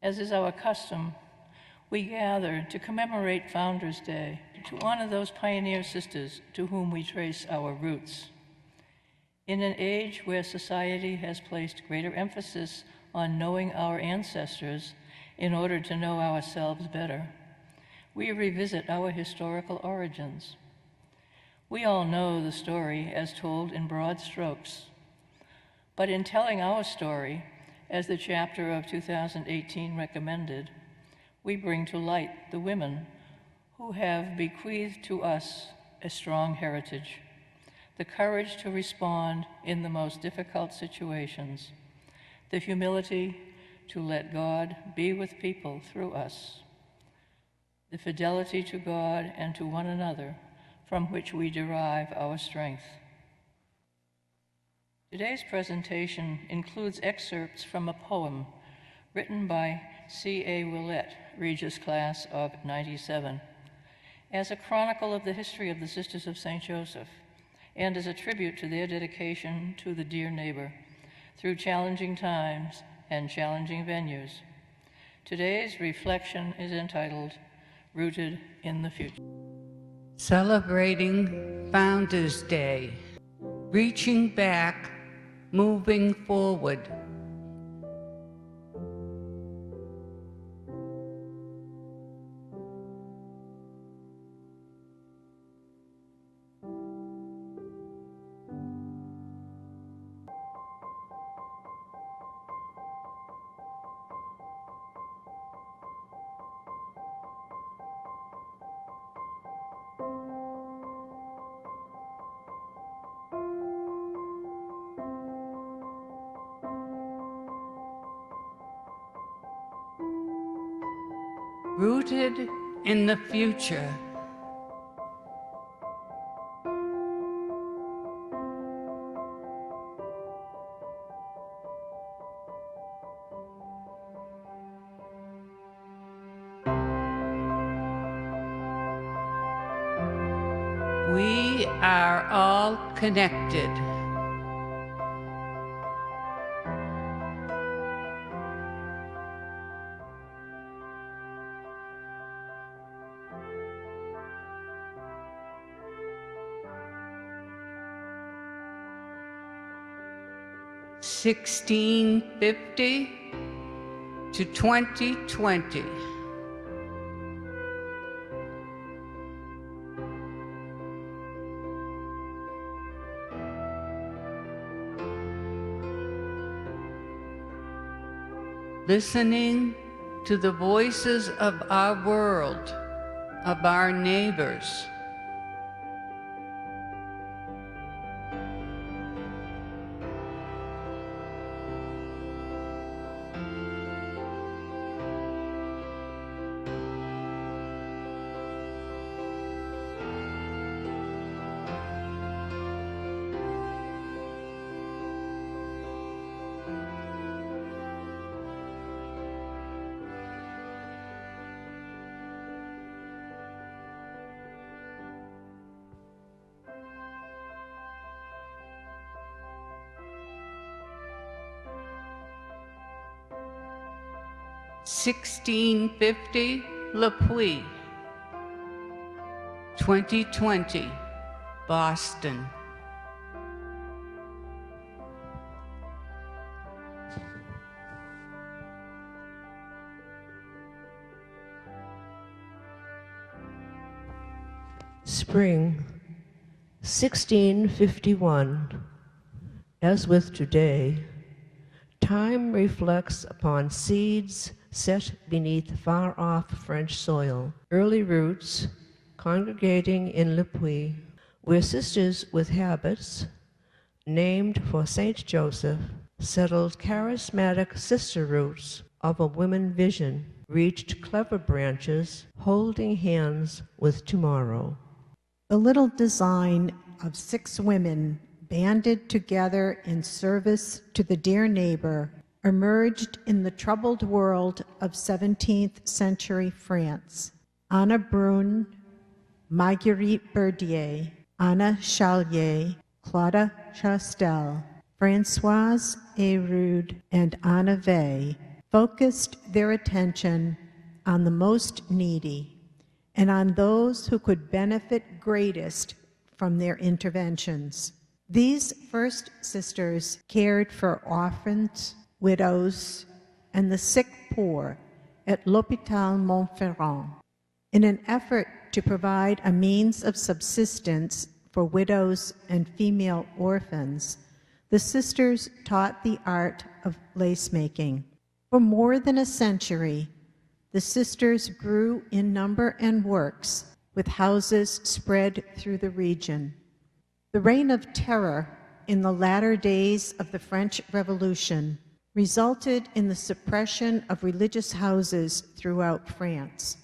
As is our custom, we gather to commemorate Founders' Day, to honor those pioneer sisters to whom we trace our roots. In an age where society has placed greater emphasis on knowing our ancestors in order to know ourselves better, we revisit our historical origins. We all know the story as told in broad strokes, but in telling our story, as the chapter of 2018 recommended, we bring to light the women who have bequeathed to us a strong heritage, the courage to respond in the most difficult situations, the humility to let God be with people through us, the fidelity to God and to one another from which we derive our strength. Today's presentation includes excerpts from a poem written by C.A. Willett, Regis Class of '97, as a chronicle of the history of the Sisters of St. Joseph, and as a tribute to their dedication to the dear neighbor through challenging times and challenging venues. Today's reflection is entitled, Rooted in the Future. Celebrating Founders' Day, reaching back, moving forward. Rooted in the future. We are all connected. (1650 to 2020). Listening to the voices of our world, of our neighbors. (1650 Le Puy, 2020, Boston). Spring, 1651. As with today, time reflects upon seeds set beneath far-off French soil, early roots congregating in Le Puy, where sisters with habits, named for Saint Joseph, settled charismatic sister roots of a women vision, reached clever branches holding hands with tomorrow. The little design of 6 women banded together in service to the dear neighbor emerged in the troubled world of 17th century France. Anna Brune, Marguerite Berdier, Anna Chalier, Claude Chastel, Françoise Héroud, and Anna Vey focused their attention on the most needy and on those who could benefit greatest from their interventions. These first sisters cared for orphans, widows, and the sick poor at L'Hôpital Montferrand. In an effort to provide a means of subsistence for widows and female orphans, the sisters taught the art of lace making. For more than a century, the sisters grew in number and works, with houses spread through the region. The reign of terror in the latter days of the French Revolution resulted in the suppression of religious houses throughout France.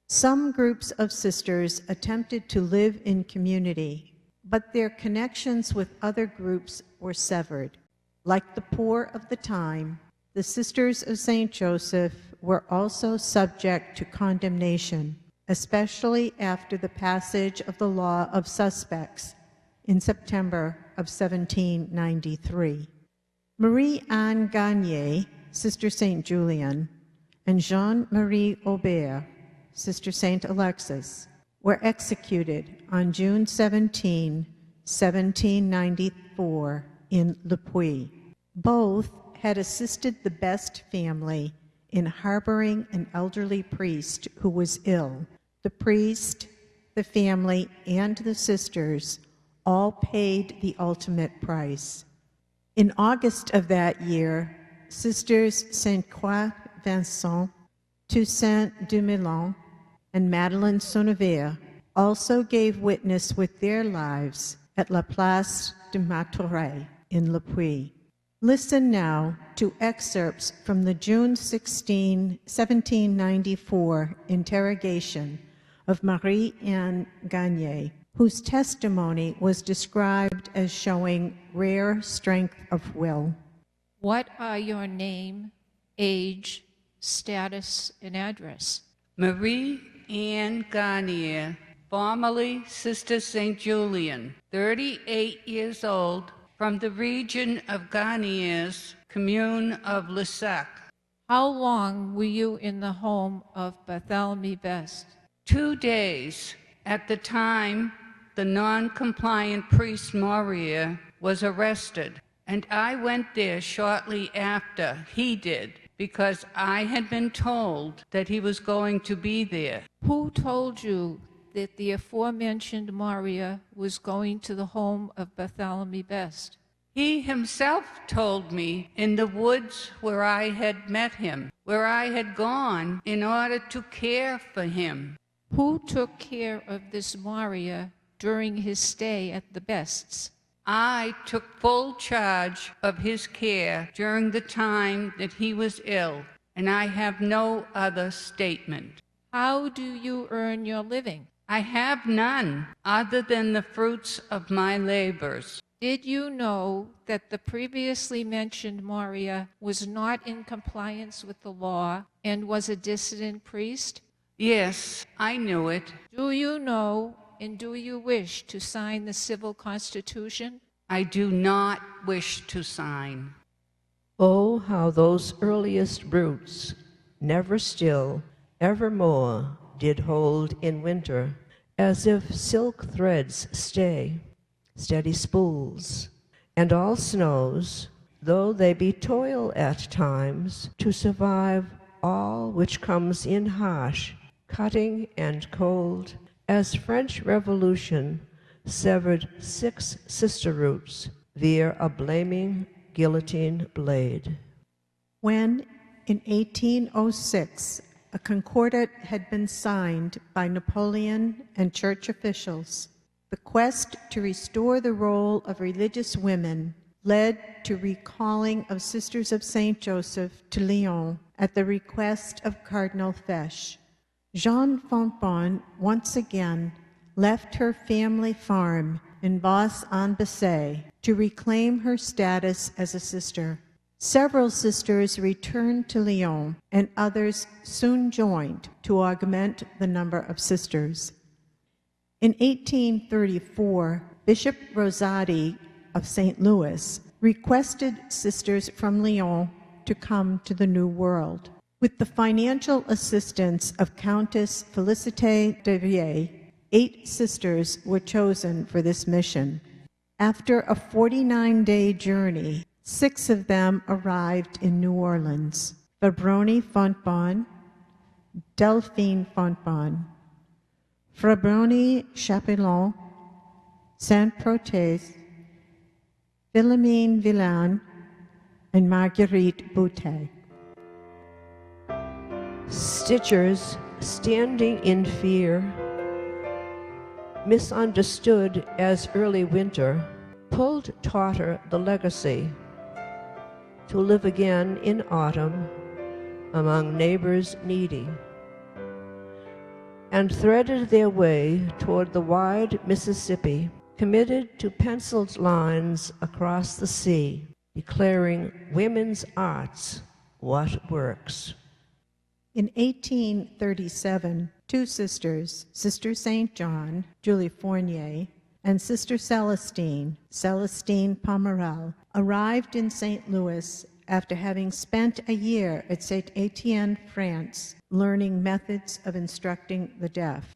Some groups of sisters attempted to live in community, but their connections with other groups were severed. Like the poor of the time, the Sisters of St. Joseph were also subject to condemnation, especially after the passage of the law of suspects in September of 1793. Marie-Anne Gagnier, Sister St. Julian, and Jean-Marie Aubert, Sister St. Alexis, were executed on June 17, 1794, in Le Puy. Both had assisted the Best family in harboring an elderly priest who was ill. The priest, the family, and the sisters all paid the ultimate price. In August of that year, Sisters Saint Croix Vincent, Toussaint Dumoulin, and Madeleine Sonnevere also gave witness with their lives at La Place de Martorey in Le Puy. Listen now to excerpts from the June 16, 1794 interrogation of Marie-Anne Gagnier, whose testimony was described as showing rare strength of will. What are your name, age, status, and address? Marie-Anne Garnier, formerly Sister St. Julian, 38 years old, from the region of Garniers, commune of Lissac. How long were you in the home of Barthélemy Best? 2 days. At the time, the non-compliant priest Moria was arrested, and I went there shortly after he did, because I had been told that he was going to be there. Who told you that the aforementioned Maria was going to the home of Barthélemy Best? He himself told me in the woods where I had met him, where I had gone in order to care for him. Who took care of this Maria during his stay at the Bests? I took full charge of his care during the time that he was ill, and I have no other statement. How do you earn your living? I have none other than the fruits of my labors. Did you know that the previously mentioned Maria was not in compliance with the law and was a dissident priest? Yes, I knew it. Do you know and do you wish to sign the civil constitution? I do not wish to sign. Oh, how those earliest roots, never still, evermore, did hold in winter, as if silk threads stay, steady spools, and all snows, though they be toil at times, to survive all which comes in harsh, cutting and cold, as French Revolution severed 6 sister roots via a blaming guillotine blade. When, in 1806, a concordat had been signed by Napoleon and church officials, the quest to restore the role of religious women led to recalling of Sisters of St. Joseph to Lyon at the request of Cardinal Fesch. Jeanne Fontbonne once again left her family farm in Vos-en-Bessin to reclaim her status as a sister. Several sisters returned to Lyon, and others soon joined to augment the number of sisters. In 1834, Bishop Rosati of St. Louis requested sisters from Lyon to come to the New World. With the financial assistance of Countess Félicité de Vie, 8 sisters were chosen for this mission. After a 49-day journey, 6 of them arrived in New Orleans: Fabroni Fontbonne, Delphine Fontbonne, Fabroni Chapillon, Saint-Protais, Philomene Villan, and Marguerite Boutet. Stitchers, standing in fear, misunderstood as early winter, taught her the legacy to live again in autumn among neighbors needy, and threaded their way toward the wide Mississippi, committed to penciled lines across the sea, declaring women's arts what works. In 1837, 2 sisters, Sister St. John, Julie Fournier, and Sister Celestine, Celestine Pomerel, arrived in St. Louis after having spent a year at St. Etienne, France, learning methods of instructing the deaf.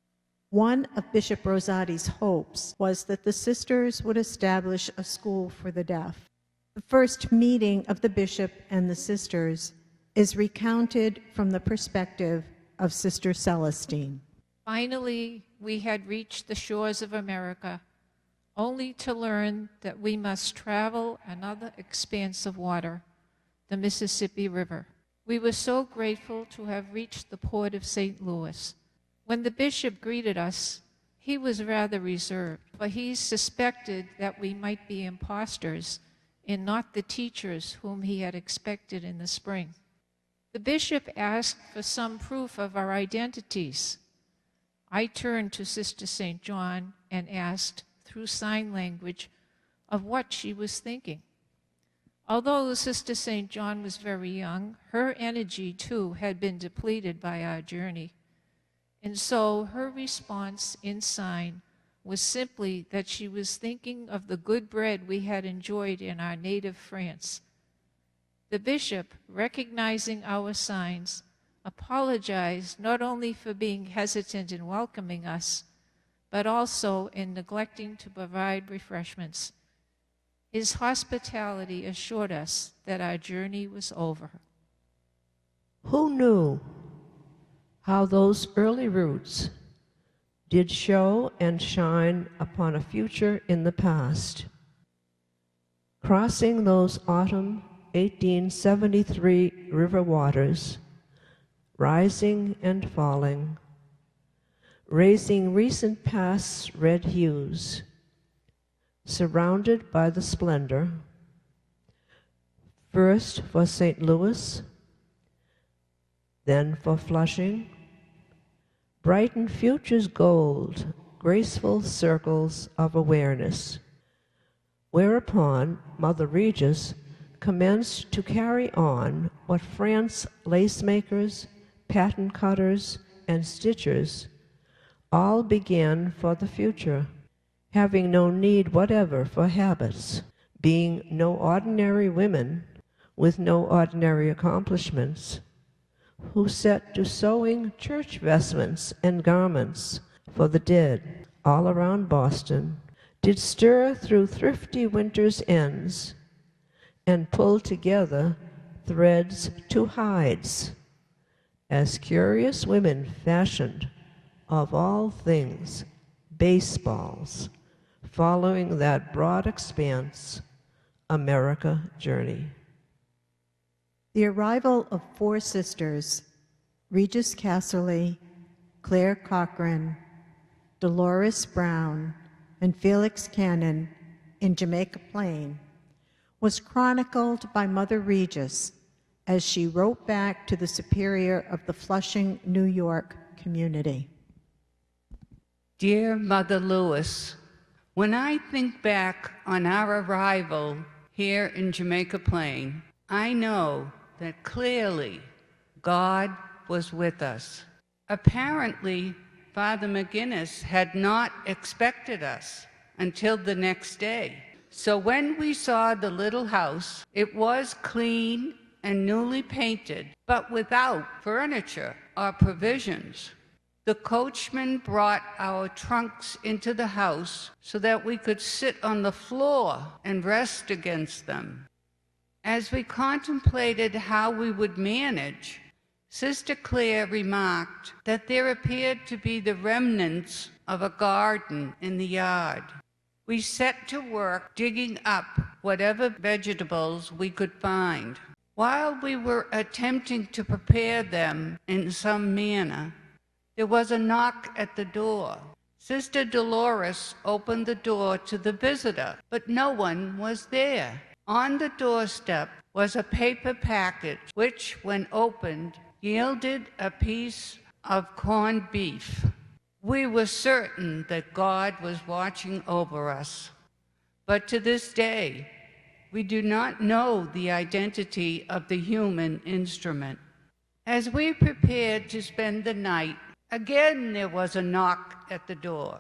One of Bishop Rosati's hopes was that the sisters would establish a school for the deaf. The first meeting of the bishop and the sisters is recounted from the perspective of Sister Celestine. Finally, we had reached the shores of America, only to learn that we must travel another expanse of water, the Mississippi River. We were so grateful to have reached the port of St. Louis. When the bishop greeted us, he was rather reserved, for he suspected that we might be impostors and not the teachers whom he had expected in the spring. The bishop asked for some proof of our identities. I turned to Sister St. John and asked, through sign language, of what she was thinking. Although Sister St. John was very young, her energy, too, had been depleted by our journey. And so her response in sign was simply that she was thinking of the good bread we had enjoyed in our native France. The bishop, recognizing our signs, apologized not only for being hesitant in welcoming us, but also in neglecting to provide refreshments. His hospitality assured us that our journey was over. Who knew how those early roots did show and shine upon a future in the past? Crossing those autumn 1873 river waters, rising and falling, raising recent past's red hues, surrounded by the splendor, first for St. Louis, then for Flushing, brighten future's gold, graceful circles of awareness, whereupon Mother Regis commenced to carry on what France lace makers, pattern cutters, and stitchers all began for the future, having no need whatever for habits, being no ordinary women with no ordinary accomplishments, who set to sewing church vestments and garments for the dead all around Boston, did stir through thrifty winter's ends, and pull together threads to hides, as curious women fashioned, of all things, baseballs, following that broad expanse, America journey. The arrival of 4 sisters, Regis Casserly, Claire Cochran, Dolores Brown, and Felix Cannon in Jamaica Plain, was chronicled by Mother Regis as she wrote back to the superior of the Flushing, New York community. Dear Mother Lewis, when I think back on our arrival here in Jamaica Plain, I know that clearly God was with us. Apparently, Father McGinnis had not expected us until the next day. So when we saw the little house, it was clean and newly painted, but without furniture or provisions. The coachman brought our trunks into the house so that we could sit on the floor and rest against them. As we contemplated how we would manage, Sister Claire remarked that there appeared to be the remnants of a garden in the yard. We set to work digging up whatever vegetables we could find. While we were attempting to prepare them in some manner, there was a knock at the door. Sister Dolores opened the door to the visitor, but no one was there. On the doorstep was a paper package, which, when opened, yielded a piece of corned beef. We were certain that God was watching over us, but to this day, we do not know the identity of the human instrument. As we prepared to spend the night, again there was a knock at the door.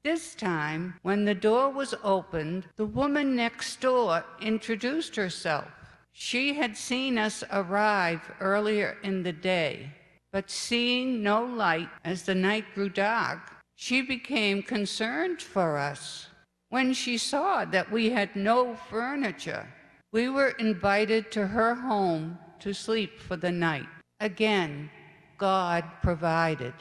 This time, when the door was opened, the woman next door introduced herself. She had seen us arrive earlier in the day, but seeing no light as the night grew dark, she became concerned for us. When she saw that we had no furniture, we were invited to her home to sleep for the night. Again, God provided.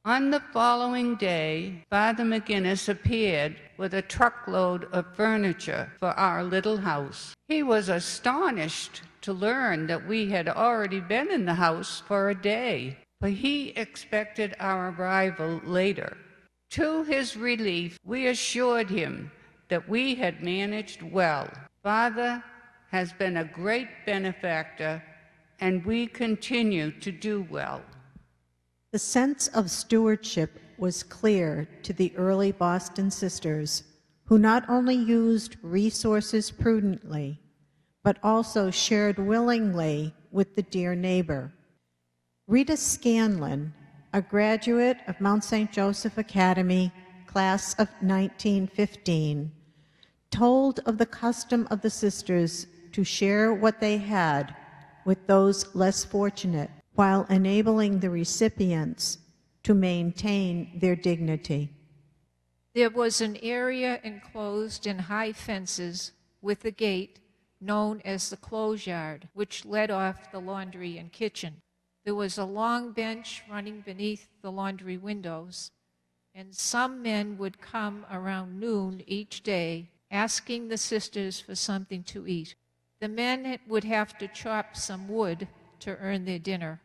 On the following day, Father McGinnis appeared with a truckload of furniture for our little house. He was astonished to learn that we had already been in the house for a day, but he expected our arrival later. To his relief, we assured him that we had managed well. Father has been a great benefactor, and we continue to do well. The sense of stewardship was clear to the early Boston sisters, who not only used resources prudently, but also shared willingly with the dear neighbor. Rita Scanlon, a graduate of Mount St. Joseph Academy, class of 1915, told of the custom of the sisters to share what they had with those less fortunate, while enabling the recipients to maintain their dignity. There was an area enclosed in high fences with a gate known as the clothes yard, which led off the laundry and kitchen. There was a long bench running beneath the laundry windows, and some men would come around noon each day asking the sisters for something to eat. The men would have to chop some wood to earn their dinner.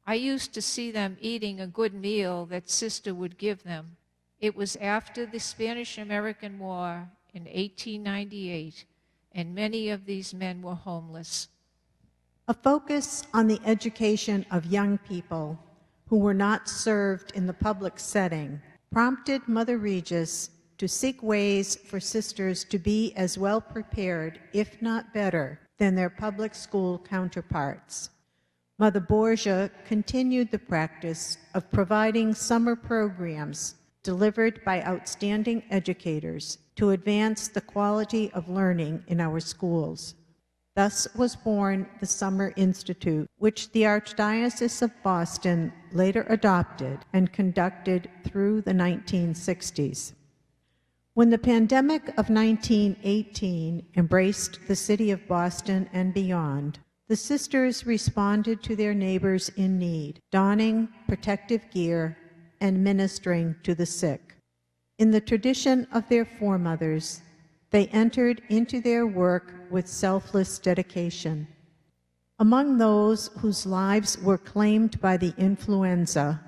I used to see them eating a good meal that Sister would give them. It was after the Spanish-American War in 1898, and many of these men were homeless. A focus on the education of young people who were not served in the public setting prompted Mother Regis to seek ways for sisters to be as well prepared, if not better, than their public school counterparts. Mother Borgia continued the practice of providing summer programs delivered by outstanding educators to advance the quality of learning in our schools. Thus was born the Summer Institute, which the Archdiocese of Boston later adopted and conducted through the 1960s. When the pandemic of 1918 embraced the city of Boston and beyond, the sisters responded to their neighbors in need, donning protective gear and ministering to the sick. In the tradition of their foremothers, they entered into their work with selfless dedication. Among those whose lives were claimed by the influenza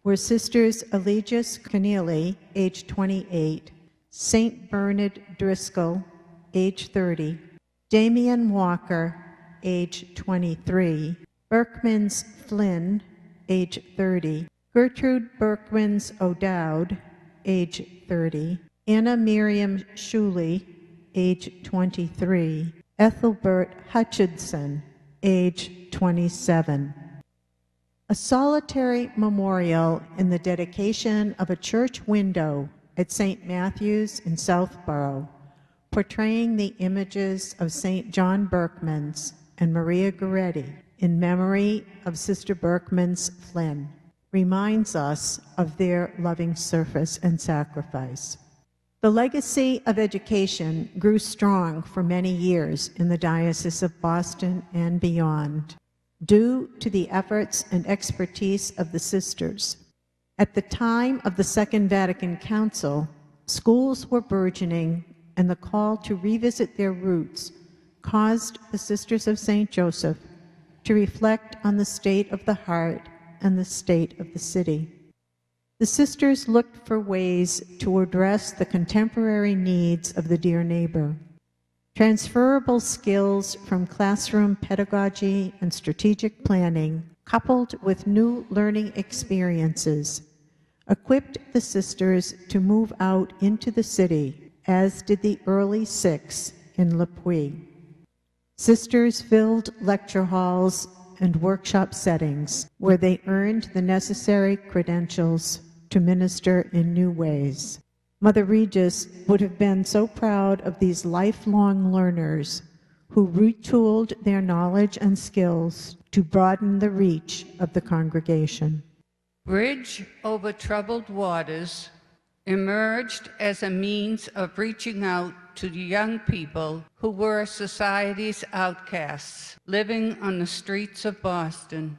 were Sisters Eligius Keneally, age 28, St. Bernard Driscoll, age 30, Damian Walker, age 23, Berkmans Flynn, age 30, Gertrude Berkmans O'Dowd, age 30, Anna Miriam Schuley, age 23, Ethelbert Hutchinson, age 27. A solitary memorial in the dedication of a church window at St. Matthew's in Southborough, portraying the images of St. John Berkmans and Maria Goretti in memory of Sister Berkman's Flynn reminds us of their loving service and sacrifice. The legacy of education grew strong for many years in the Diocese of Boston and beyond, due to the efforts and expertise of the sisters. At the time of the Second Vatican Council, schools were burgeoning, and the call to revisit their roots caused the Sisters of St. Joseph to reflect on the state of the heart and the state of the city. The sisters looked for ways to address the contemporary needs of the dear neighbor. Transferable skills from classroom pedagogy and strategic planning, coupled with new learning experiences, equipped the sisters to move out into the city, as did the early six in Le Puy. Sisters filled lecture halls and workshop settings where they earned the necessary credentials to minister in new ways. Mother Regis would have been so proud of these lifelong learners who retooled their knowledge and skills to broaden the reach of the congregation. Bridge Over Troubled Waters emerged as a means of reaching out to the young people who were society's outcasts, living on the streets of Boston.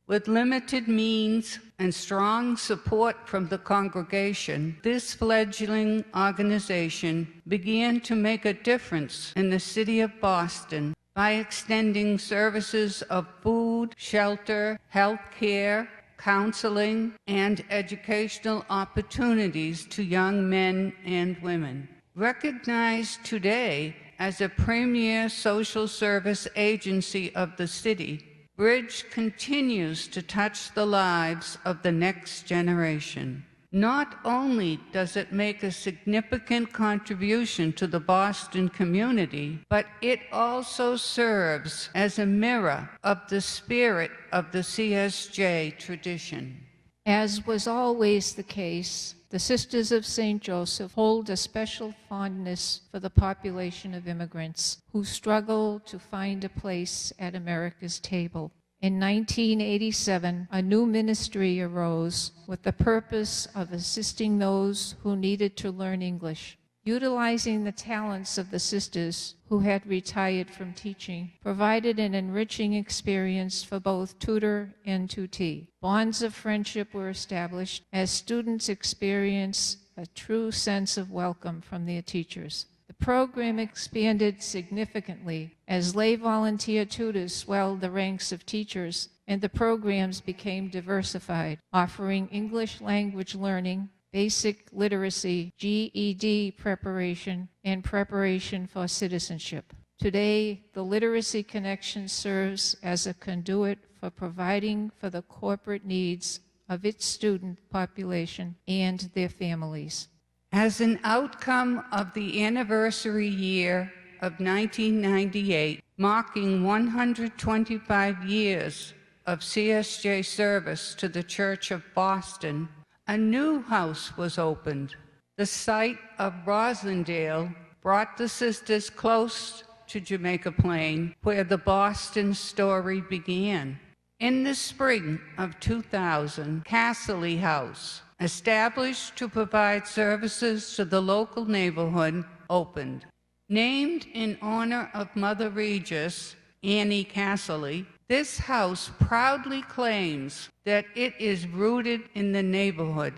With limited means and strong support from the congregation, this fledgling organization began to make a difference in the city of Boston by extending services of food, shelter, health care, counseling, and educational opportunities to young men and women. Recognized today as a premier social service agency of the city, Bridge continues to touch the lives of the next generation. Not only does it make a significant contribution to the Boston community, but it also serves as a mirror of the spirit of the CSJ tradition. As was always the case, the Sisters of St. Joseph hold a special fondness for the population of immigrants who struggle to find a place at America's table. In 1987, a new ministry arose with the purpose of assisting those who needed to learn English. Utilizing the talents of the sisters who had retired from teaching provided an enriching experience for both tutor and tutee. Bonds of friendship were established as students experienced a true sense of welcome from their teachers. The program expanded significantly as lay volunteer tutors swelled the ranks of teachers, and the programs became diversified, offering English language learning, basic literacy, GED preparation, and preparation for citizenship. Today, the Literacy Connection serves as a conduit for providing for the corporate needs of its student population and their families. As an outcome of the anniversary year of 1998, marking 125 years of CSJ service to the Church of Boston, a new house was opened. The site of Roslindale brought the sisters close to Jamaica Plain, where the Boston story began. In the spring of 2000, Casserly House, established to provide services to the local neighborhood, opened. Named in honor of Mother Regis, Annie Casserly, this house proudly claims that it is rooted in the neighborhood.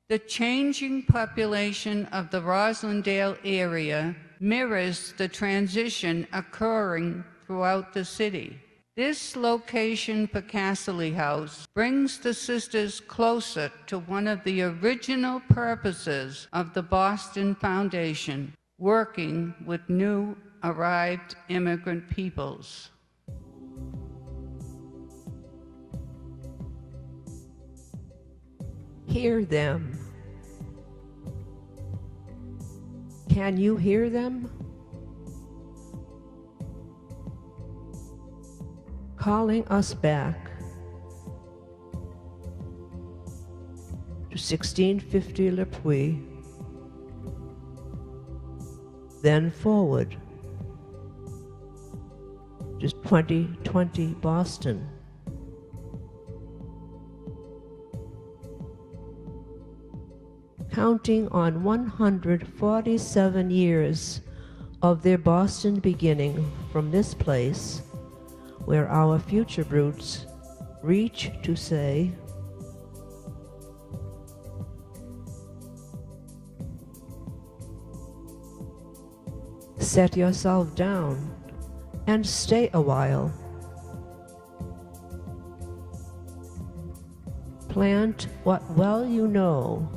The changing population of the Roslindale area mirrors the transition occurring throughout the city. This location for Casserly House brings the sisters closer to one of the original purposes of the Boston Foundation, working with new arrived immigrant peoples. Hear them. Can you hear them? Calling us back to 1650 Le Puy, then forward to to 2020 Boston. Counting on 147 years of their Boston beginning from this place, where our future roots reach to say, set yourself down and stay a while. Plant what well you know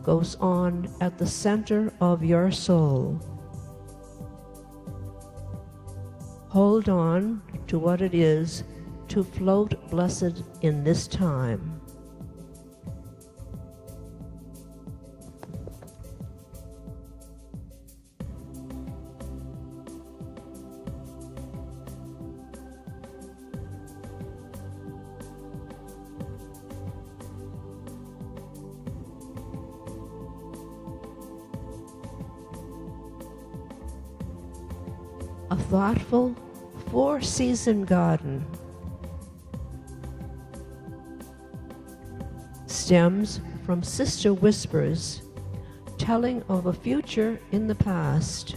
goes on at the center of your soul. Hold on to what it is to float blessed in this time. A thoughtful four-season garden stems from sister whispers telling of a future in the past,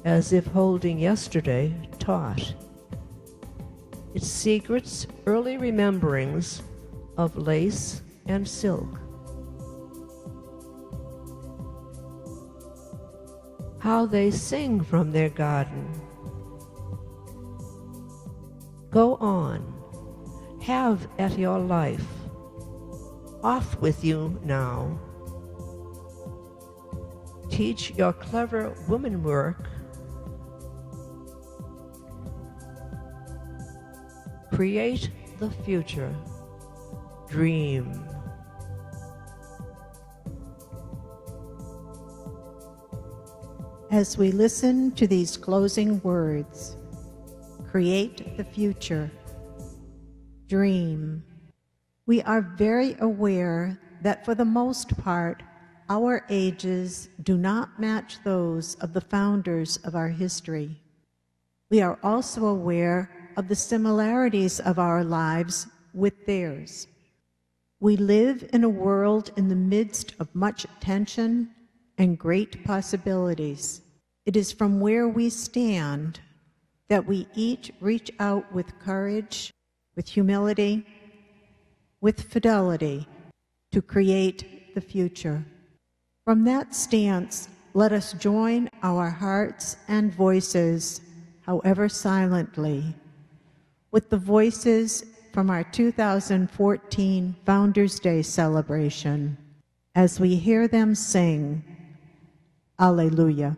as if holding yesterday taut its secrets, early rememberings of lace and silk. How they sing from their garden. Go on, have at your life. Off with you now. Teach your clever woman work. Create the future. Dream. As we listen to these closing words, create the future, dream, we are very aware that for the most part, our ages do not match those of the founders of our history. We are also aware of the similarities of our lives with theirs. We live in a world in the midst of much tension and great possibilities. It is from where we stand that we each reach out with courage, with humility, with fidelity to create the future. From that stance, let us join our hearts and voices, however silently, with the voices from our 2014 Founders Day celebration as we hear them sing, Alleluia.